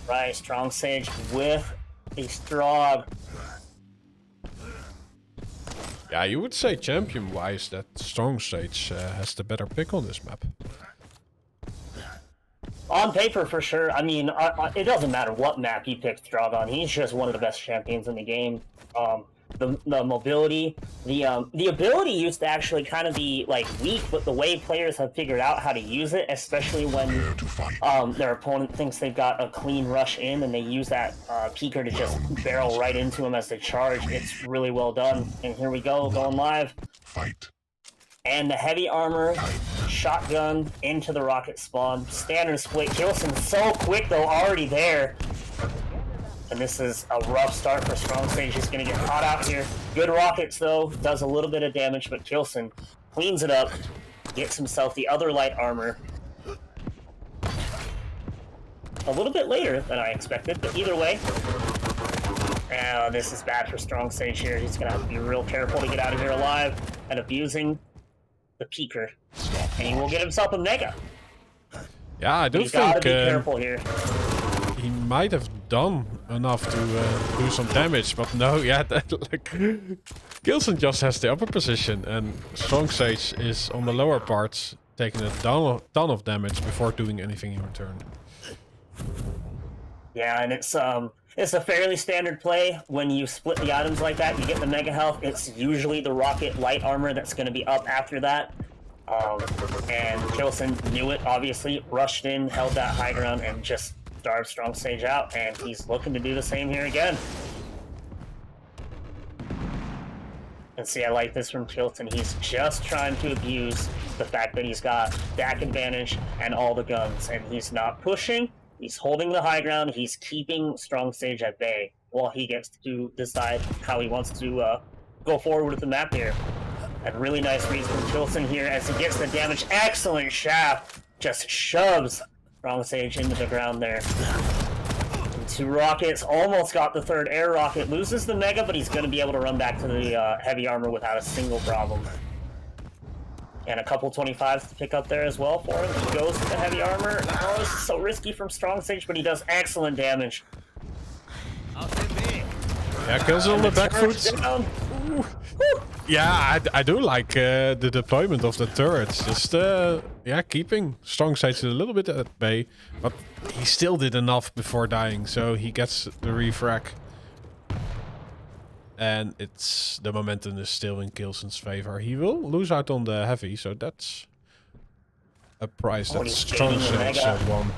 Right, Strongsage with a strong. Yeah, you would say champion-wise that Strongsage has the better pick on this map. On paper, for sure. I mean, it doesn't matter what map you pick Strong on. He's just one of the best champions in the game. The mobility, the ability used to actually kind of be like weak, but the way players have figured out how to use it, especially when their opponent thinks they've got a clean rush in, and they use that peeker to just barrel right into him as they charge. It's really well done. And here we go, going live. Fight. And the heavy armor, shotgun into the rocket spawn. Standard split. K1llsen so quick though, already there. And this is a rough start for Strongsage. He's going to get caught out here. Good rockets though, does a little bit of damage, but K1llsen cleans it up, gets himself the other light armor. A little bit later than I expected, but either way. This is bad for Strongsage here. He's going to have to be real careful to get out of here alive and abusing the peeker, and he will get himself a mega. Yeah, I do He's think gotta be careful here. he might have done enough to do some damage, but no, yeah, like K1llsen just has the upper position, and Strongsage is on the lower parts, taking a ton of damage before doing anything in return. Yeah, and it's a fairly standard play when you split the items like that. You get the mega health. It's usually the rocket light armor that's going to be up after that. And K1llsen knew it, obviously, rushed in, held that high ground, and just starved Strongsage out. And he's looking to do the same here again. And see, I like this from K1llsen. He's just trying to abuse the fact that he's got stack advantage and all the guns, and he's not pushing. He's holding the high ground. He's keeping Strongsage at bay while he gets to decide how he wants to go forward with the map here. And really nice reads from K1llsen here as he gets the damage. Excellent shaft. Just shoves Strongsage into the ground there. And 2 rockets. Almost got the 3rd air rocket. Loses the mega, but he's going to be able to run back to the heavy armor without a single problem. And a couple 25s to pick up there as well for him. He goes to the heavy armor. Oh, this is so risky from Strongsage, but he does excellent damage. Yeah, K1llsen on the back foot. Yeah, I do like the deployment of the turrets. Just, yeah, keeping Strongsage a little bit at bay. But he still did enough before dying, so he gets the refrag. And it's the momentum is still in K1llsen's favor. He will lose out on the heavy, so that's a price that Strongsage won.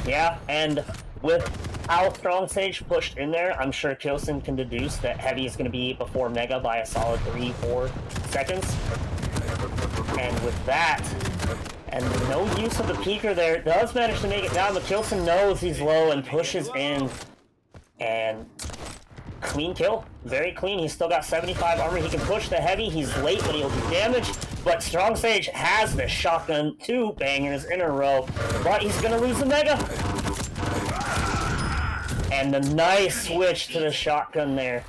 Yeah, and with how Strongsage pushed in there, I'm sure K1llsen can deduce that heavy is going to be before mega by a solid 3-4 seconds. And with that, and no use of the peeker there, does manage to make it down, but K1llsen knows he's low and pushes in. And clean kill. Very clean. He's still got 75 armor. He can push the heavy. He's late, but he'll do damage. But Strongsage has the shotgun. 2 bangers in a row. But he's going to lose the mega. And the nice switch to the shotgun there.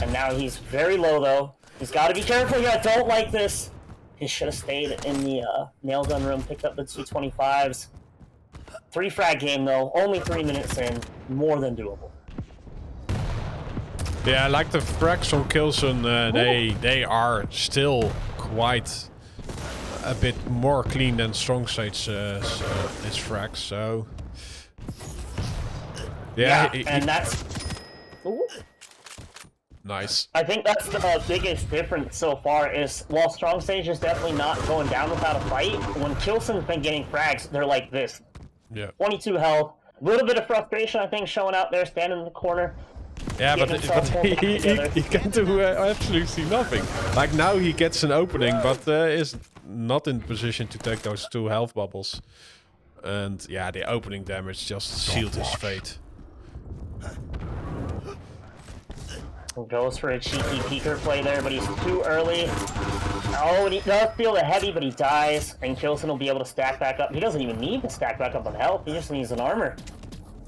And now he's very low, though. He's got to be careful here. I don't like this. He should have stayed in the nail gun room. Picked up the 225s. 3 frag game, though. Only 3 minutes in. More than doable. Yeah, I like the frags on K1llsen. They are still quite a bit more clean than Strongsage's frags. So yeah, and that's nice. I think that's the biggest difference so far. Is while Strongsage is definitely not going down without a fight, when K1llsen's been getting frags, they're like this. Yeah. 22 health. A little bit of frustration, I think, showing out there, standing in the corner. Yeah, but he can do absolutely nothing. Like now he gets an opening, but is not in position to take those 2 health bubbles. And yeah, the opening damage just sealed his fate. Goes for a cheeky peeker play there, but he's too early. Oh, and he does feel the heavy, but he dies. And K1llsen will be able to stack back up. He doesn't even need to stack back up on health. He just needs an armor.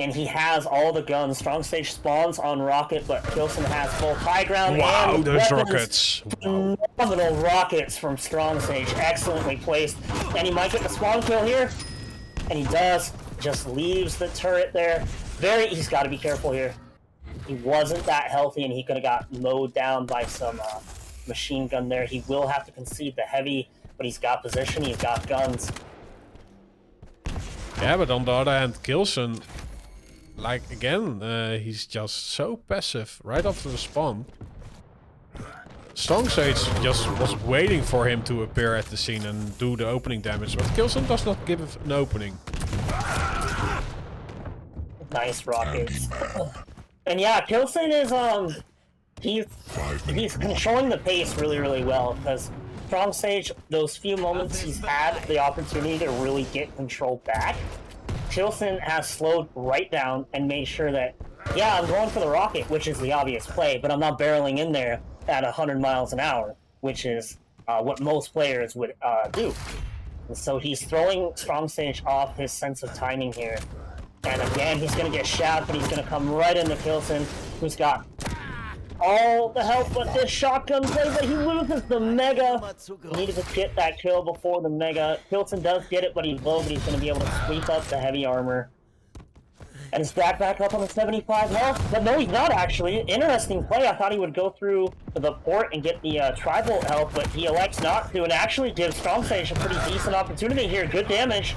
and he has all the guns. Strongsage spawns on Rocket, but K.llsen has both high ground Wow, and those weapons. rockets. Wow. Phenomenal rockets from Strongsage, excellently placed. And he might get the spawn kill here, and he does. Just leaves the turret there. He's got to be careful here. He wasn't that healthy, and he could have got mowed down by some machine gun there. He will have to concede the heavy, but he's got position, he's got guns. Yeah, but on the other hand, K.llsen, like, again, he's just so passive right after the spawn. Strongsage just was waiting for him to appear at the scene and do the opening damage, but K.llsen does not give an opening. Nice rockets. And yeah, K.llsen is, he's controlling the pace really, really well, because Strongsage, those few moments he's had the opportunity to really get control back, K.llsen has slowed right down and made sure that, yeah, I'm going for the rocket, which is the obvious play, but I'm not barreling in there at 100 miles an hour, which is what most players would do. And so he's throwing Strongsage off his sense of timing here. And again, he's going to get shot, but he's going to come right into K.llsen, who's got all the help but this shotgun play, but he loses the Mega. He needed to get that kill before the Mega. K.llsen does get it, but he's low, but he's going to be able to sweep up the heavy armor. And stack back up on the 75 health. But no, he's not actually. Interesting play. I thought he would go through the port and get the tri-bolt health, but he elects not to, and actually gives Strongsage a pretty decent opportunity here. Good damage.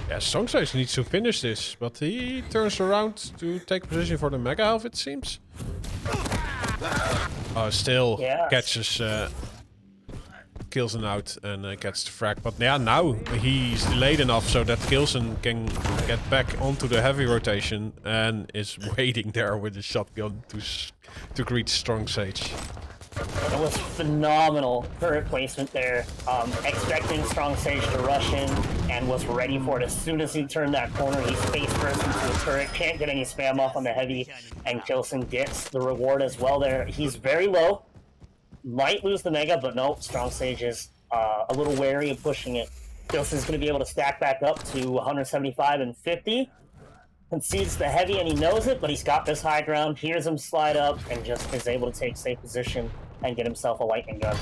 Yeah, Strongsage needs to finish this, but he turns around to take position for the Mega Health, it seems. Still catches K.llsen out and gets the frag. But yeah, now he's delayed enough so that K.llsen can get back onto the heavy rotation and is waiting there with the shotgun to greet Strongsage. It was phenomenal turret placement there. Expecting Strongsage to rush in and was ready for it. As soon as he turned that corner, he's face first into the turret. Can't get any spam off on the heavy, and K.llsen gets the reward as well there. He's very low. Might lose the Mega, but no, Strongsage is a little wary of pushing it. K.llsen's going to be able to stack back up to 175 and 50. Concedes the heavy, and he knows it, but he's got this high ground, hears him slide up, and just is able to take safe position and get himself a lightning gun.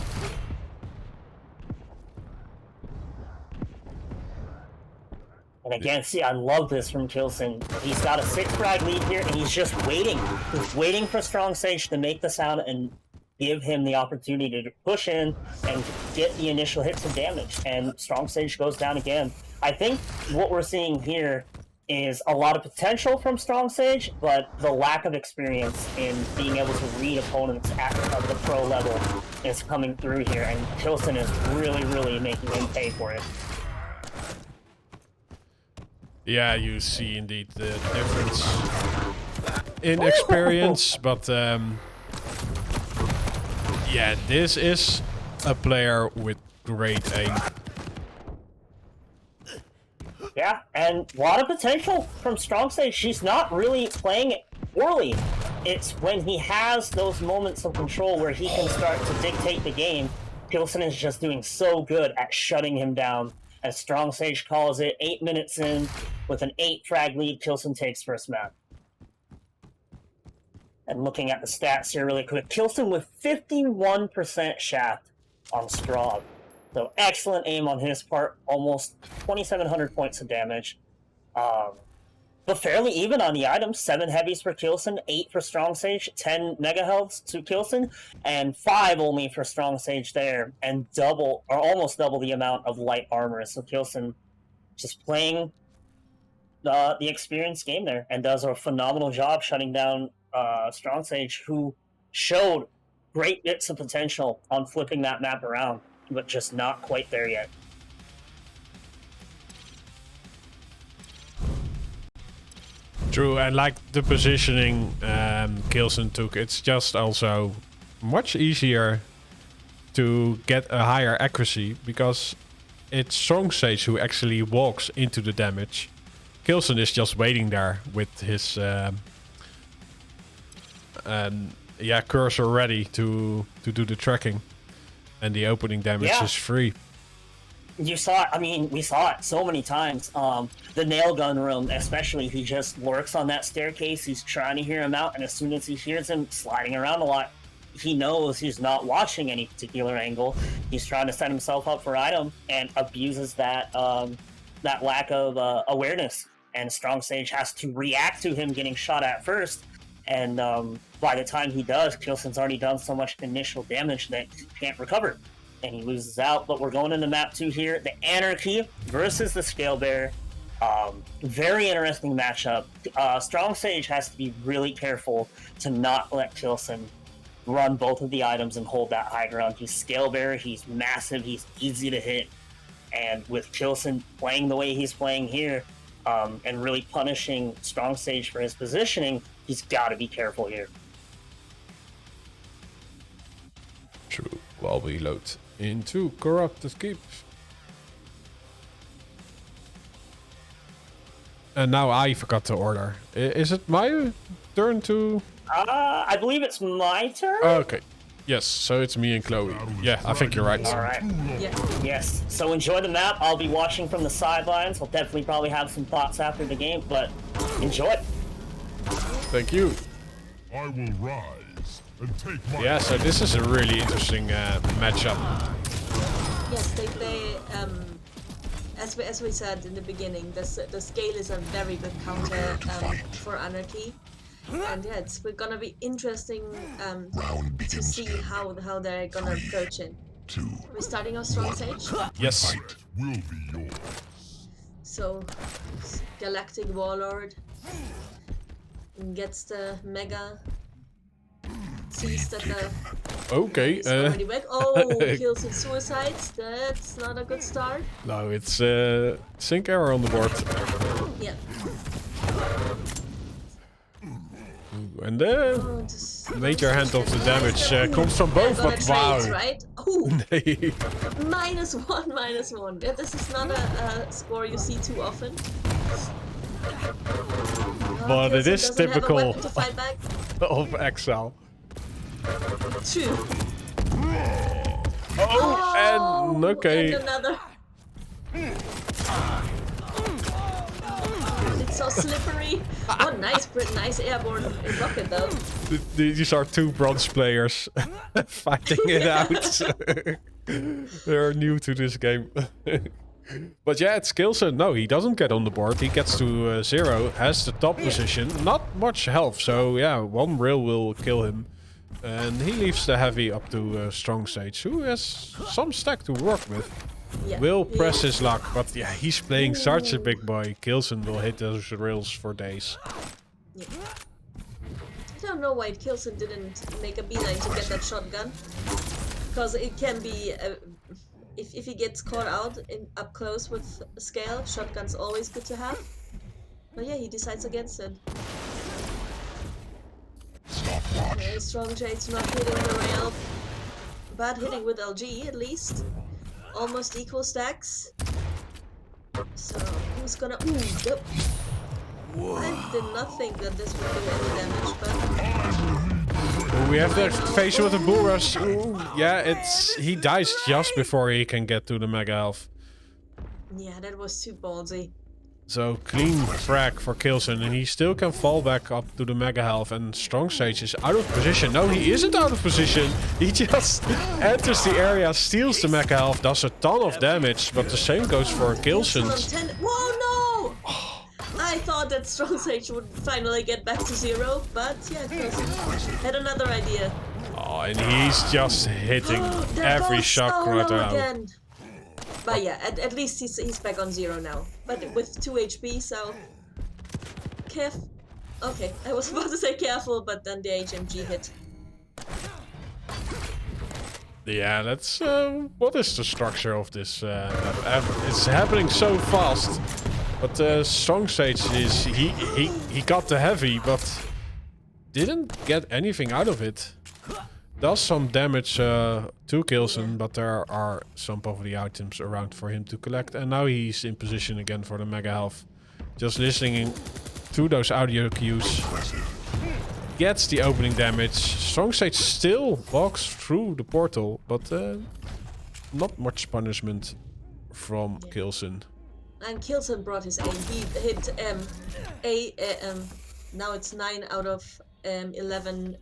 And again, see, I love this from K.llsen. He's got a 6 frag lead here, and he's just waiting. He's waiting for Strongsage to make the sound and give him the opportunity to push in and get the initial hits of damage. And Strongsage goes down again. I think what we're seeing here is a lot of potential from Strongsage, but the lack of experience in being able to read opponents at the pro level is coming through here, and K.llsen is really, really making him pay for it. Yeah, you see indeed the difference in experience, but yeah, this is a player with great aim. Yeah, and a lot of potential from Strongsage. She's not really playing it poorly. It's when he has those moments of control where he can start to dictate the game. K.llsen is just doing so good at shutting him down. As Strongsage calls it, 8 minutes in, with an 8 frag lead, K.llsen takes first map. And looking at the stats here really quick, K.llsen with 51% shaft on Strong. So excellent aim on his part, almost 2,700 points of damage. But fairly even on the items, 7 heavies for K.llsen, 8 for Strongsage, 10 mega healths to K.llsen, and 5 only for Strongsage there, and double, or almost double the amount of light armor. So K.llsen just playing the experienced game there, and does a phenomenal job shutting down Strongsage, who showed great bits of potential on flipping that map around, but just not quite there yet. True, and like the positioning K.llsen took, it's just also much easier to get a higher accuracy because it's Strongsage who actually walks into the damage. K.llsen is just waiting there with his cursor ready to do the tracking, and the opening damage is free. You saw it. I mean, we saw it so many times. The nail gun room, especially, he just lurks on that staircase. He's trying to hear him out, and as soon as he hears him sliding around a lot, he knows he's not watching any particular angle. He's trying to set himself up for item and abuses that that lack of awareness. And Strongsage has to react to him getting shot at first. And by the time he does, k1llsen's already done so much initial damage that he can't recover. And he loses out. But we're going into map 2 here. The Anarchy versus the Scale Bear. Very interesting matchup. Strongsage has to be really careful to not let k1llsen run both of the items and hold that high ground. He's Scale Bear, he's massive, he's easy to hit. And with k1llsen playing the way he's playing here, and really punishing Strongsage for his positioning, he's got to be careful here. True. While we load into Corrupted Keep. And now I forgot to order. Is it my turn to... I believe it's my turn? Okay. Yes, so it's me and Chloe. Yeah, I think you're right. Alright. Yes. So enjoy the map. I'll be watching from the sidelines. I'll definitely probably have some thoughts after the game, but enjoy it. Thank you. I will rise and take my... Yeah, so this is a really interesting matchup. Yes, they as we said in the beginning, the scale is a very good counter for Anarchy. And yeah, we're gonna be interesting to see how they're gonna approach it. We're starting our Strongsage. Yes. Will be yours. So, Galactic Warlord gets the Mega. Sees that the Okay. is already back. Oh, kills and suicides. That's not a good start. No, it's sync error on the board. Yeah. And the major hand of the damage comes from both, but wow. Trades, right? Ooh. Nee. -1. Yeah, this is not a score you see too often. But it is doesn't have a typical weapon to fight back. of Excel. True. Oh, and okay. And another. It's so slippery. Oh, nice airborne rocket though. These are two bronze players fighting it out. They're new to this game. But yeah, it's k1llsen. No, he doesn't get on the board. He gets to 0, has the top position. Not much health, so yeah, one rail will kill him. And he leaves the heavy up to Strongsage, who has some stack to work with. Yeah. Will press his luck, but yeah, he's playing such a big boy. k1llsen will hit those rails for days. Yeah. I don't know why k1llsen didn't make a beeline to get that shotgun. Because it can be... if he gets caught out up close with scale, shotgun's always good to have. But yeah, he decides against it. Okay, Strongsage not hitting the rail, but hitting with LG at least. Almost equal stacks. So who's gonna? Ooh, yep. I did not think that this would do any damage, but We have the face with a bull rush. Ooh, yeah, he dies just before he can get to the mega health. yeah, that was too ballsy. So clean frag for k1llsen, and he still can fall back up to the mega health. And Strongsage is out of position. No, he isn't out of position. He just enters the area, steals the mega health, does a ton of damage. But the same goes for k1llsen. Whoa, no! I thought that Strongsage would finally get back to 0, but yeah, k1llsen had another idea. Oh, and he's just hitting every shot right out. Again. But yeah, at least he's back on 0 now. But with 2 HP, so... Okay, I was about to say careful, but then the HMG hit. Yeah, that's... what is the structure of this? It's happening so fast. But Strongsage is... He got the heavy, but didn't get anything out of it. Does some damage to k1llsen, but there are some poverty items around for him to collect. And now he's in position again for the mega health. Just listening to those audio cues. Gets the opening damage. Strongsage still walks through the portal, but not much punishment from k1llsen. And k1llsen brought his aim. He hit now it's 9 out of 11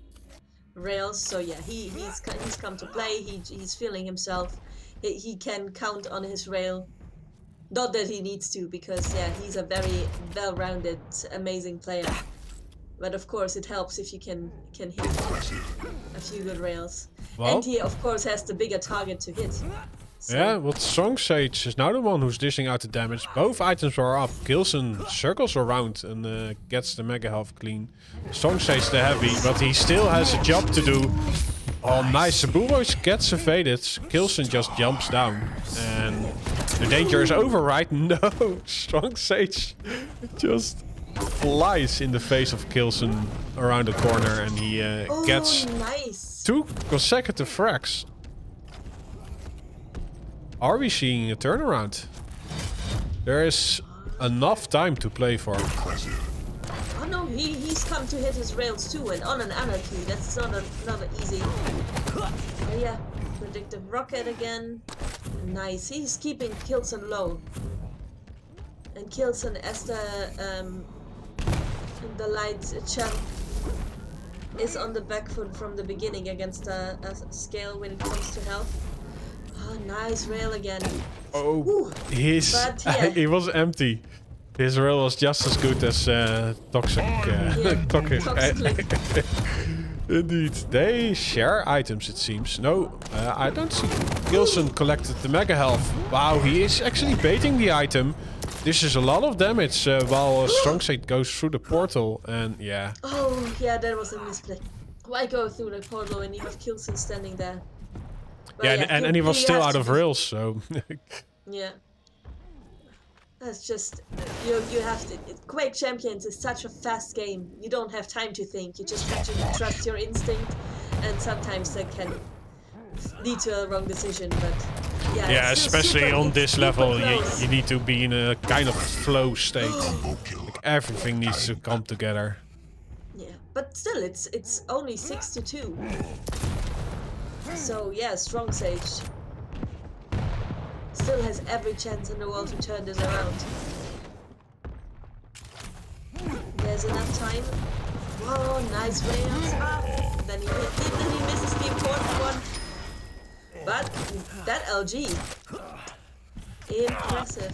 rails. So yeah, he's come to play. He's feeling himself. He can count on his rail. Not that he needs to, because yeah, he's a very well-rounded, amazing player. But of course, it helps if you can hit a few good rails. Well, And he of course has the bigger target to hit. So. yeah, well, Strongsage is now the one who's dishing out the damage. Both items are up. k1llsen circles around and gets the mega health clean. Strongsage the heavy, but he still has a job to do. Oh, nice. Saburois gets evaded. k1llsen just jumps down. And the danger is over, right? No. Strongsage just flies in the face of k1llsen around the corner. And he gets nice. 2 consecutive frags. Are we seeing a turnaround? There is enough time to play for. Oh no, he's come to hit his rails too, and on an anarchy. That's not easy. Oh yeah, predictive rocket again. Nice. He's keeping k1llsen low. And k1llsen as the light champ is on the back foot from the beginning against a scale when it comes to health. Oh, nice rail again. Oh, he was empty. His rail was just as good as toxic. Toxic. Indeed, they share items. It seems. No, I don't see. k1llsen collected the mega health. Wow, he is actually baiting the item. This is a lot of damage while Strongsage goes through the portal, and yeah. Oh yeah, that was a misplay. Why go through the portal when you have k1llsen standing there? Well, yeah, and he was still out of rails, so. Yeah. That's just you have to. Quake Champions is such a fast game. You don't have time to think. You just have to trust your instinct, and sometimes that can lead to a wrong decision. But yeah. Yeah, especially on this level, you need to be in a kind of flow state. Like everything needs to come together. Yeah, but still, it's only 6-2. So yeah, Strongsage still has every chance in the world to turn this around. There's enough time. Whoa, nice rails. And then he misses the important one. But that LG, impressive.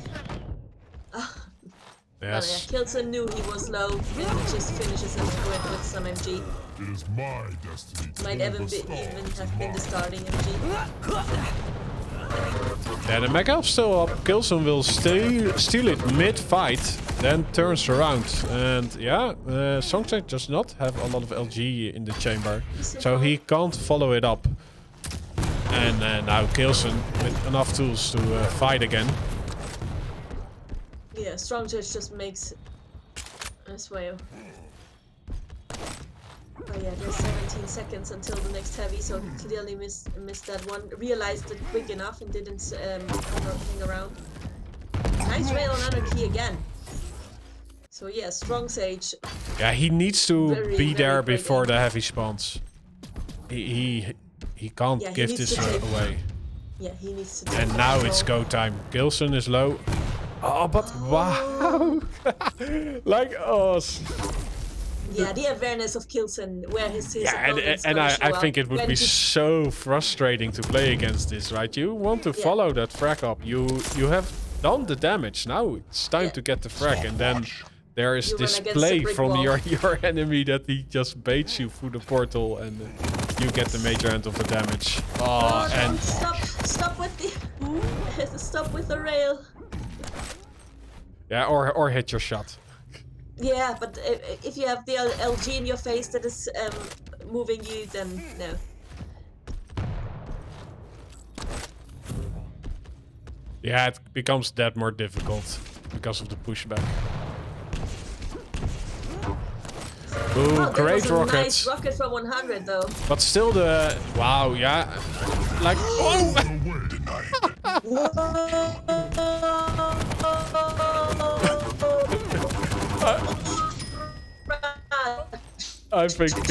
Yes. k1llsen knew he was low, and he just finishes him with some MG. It is my destiny to Might even have been the starting MG. Yeah, the mega health's still up. k1llsen will steal it mid-fight, then turns around. And yeah, Strongsage does not have a lot of LG in the chamber, so he can't follow it up. And now k1llsen with enough tools to fight again. Yeah, Strongsage just makes this way. Oh yeah, there's 17 seconds until the next heavy, so he clearly missed that one. Realized it quick enough and didn't hang around. Nice rail on anarchy again. So yeah, Strongsage. Yeah, he needs to be there before the heavy spawns. He can't give this away. Yeah, he needs to. And now it's go time. k1llsen is low. Oh, but wow! Like us. Yeah, the awareness of k1llsen, where his and I think it would be so frustrating to play against this, right? You want to follow that frag up. You have done the damage. Now it's time to get the frag, and then there is this play from your enemy that he just baits you through the portal, and you get the major end of the damage. Oh, and stop with the stop with the rail. Yeah, or hit your shot. Yeah, but if you have the LG in your face that is moving you, then no. Yeah, it becomes that more difficult because of the pushback. Ooh, great rocket. Nice rocket for 100 though. But still the... Wow, yeah. Like... Oh! I think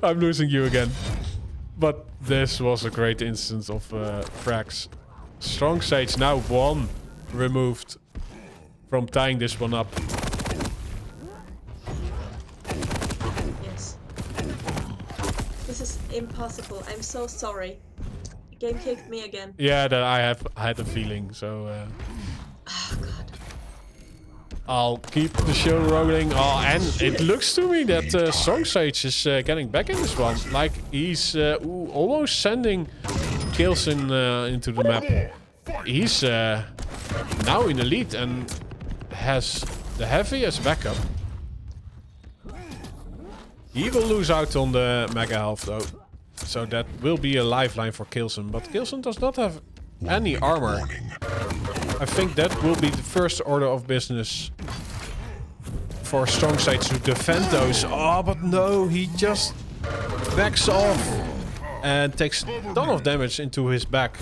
I'm losing you again. But this was a great instance of frags. Strongsage now 1 removed from tying this one up. Yes. This is impossible. I'm so sorry. Game kicked me again. Yeah, that I had a feeling, so Oh god. I'll keep the show rolling. Oh, and it looks to me that Strongsage is getting back in this one. Like, he's almost sending k1llsen into the map. He's now in the lead and has the heavy as backup. He will lose out on the mega health though. So that will be a lifeline for k1llsen. But k1llsen does not have any armor. I think that will be the first order of business for Strongsage to defend those. Oh, but no, he just backs off and takes a ton of damage into his back.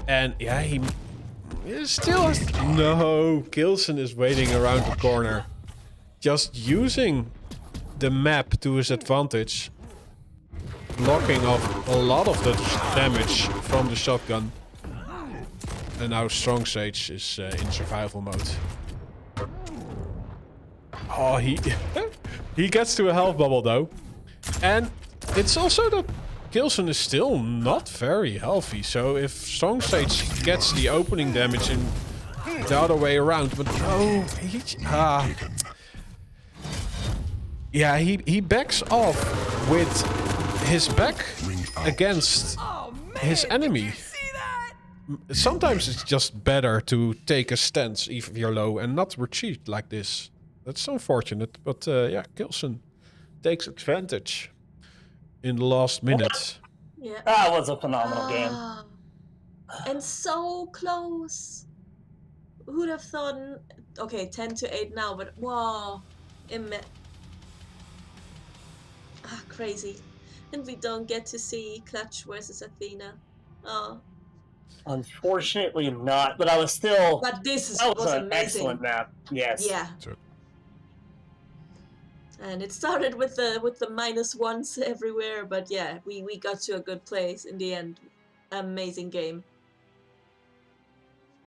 And yeah, he still has... No, k1llsen is waiting around the corner. Just using the map to his advantage. Blocking off a lot of the damage from the shotgun. And now Strongsage is in survival mode. Oh, he gets to a health bubble though. And it's also that k1llsen is still not very healthy. So if Strongsage gets the opening damage in the other way around, but no, yeah, he backs off with his back against his enemy. Sometimes it's just better to take a stance if you're low and not retreat like this. That's unfortunate, but yeah, k1llsen takes advantage in the last minute. Yeah. That was a phenomenal game. And so close. Who'd have thought? Okay, 10-8 now, but wow, crazy. And we don't get to see Clutch versus Athena. Oh. Unfortunately not, but I was still... But this that was an amazing. excellent map. Yes. Yeah. Sure. And it started with the -1s everywhere, but yeah, we got to a good place in the end. Amazing game.